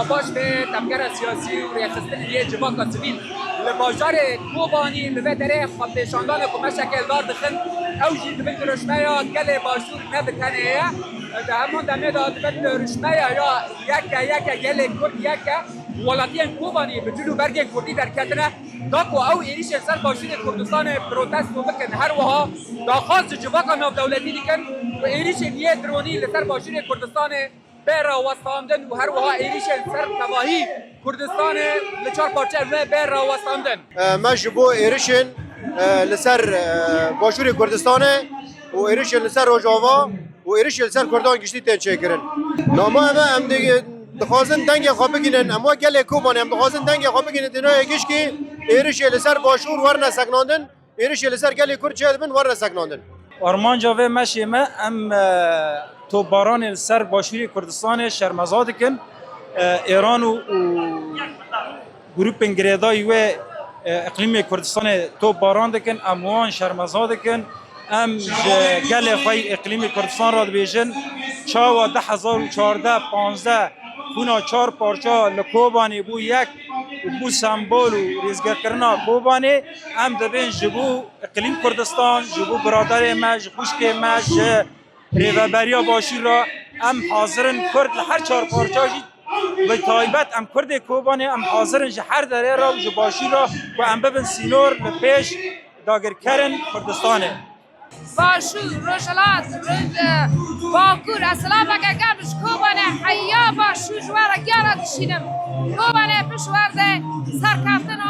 آباش به تمگر سیاسی و ریخستن یه جواک سویل لباجار کوبانی به دره خۆپیشاندان که مووشەکێ دار دخن او جی دبن رشمه یا گل باشور نبکنه ده همان دمه دا دبن رشمه یا یک گل کرد یک ولاتیان کوبانی به جلو برگ کردی در کتنه داکو او ایریش سر باشور کردستان پروتست بکن هر وها دا خاص جواک ناف دولتی دیکن و ایریش یه درونی لسر باشور کردستان بر وستاندن و هر وها ایریش سر تواهی کردستان لچار پارچه و بر وستاندن ما جبو ایریشن لسر باشور کردستان و ایریشن لسر رۆژاڤا و ایریشن لسر کردان گشتی تن چکرن نامه هم دیگه دخوازن دنگ خواب بگیرن اما گل کوبانی هم دخوازن دنگ خواب بگیرن دینا یکیش که ایریشن لسر باشور ور نسکناندن ایریشن لسر گل کرد چه بن ور نسکناندن آرمانجا و مشیمه ام تو باران سر باشوری کردستان شرمزاد کن ایران و گروپ انگریدای و اقلیم کردستان تو باران دکن اموان شرمزاد کن ام گل خواهی اقلیم کردستان را بیشن چاوا 2014-15 خونا 4 پارچا لکوبانی بو یک بو سمبول و ریزگر کرنا کوبانی ام دبین جبو اقلیم کردستان جبو برادر مج خوشک مج ریوبریا باشی را ام حاضرن کرد لهر 4 پارچاشی و تایبت ام کرد کوبانی ام حاضرن هر دره را و باشی را و ام ببن سینور لپیش داگر کرن کردستانه باشور روشلات باکور اسلام اگر گمش کوبانه حیا باشور جوارا گیارا دشینم کوبانه پیش ورده سرکفتن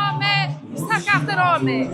آمه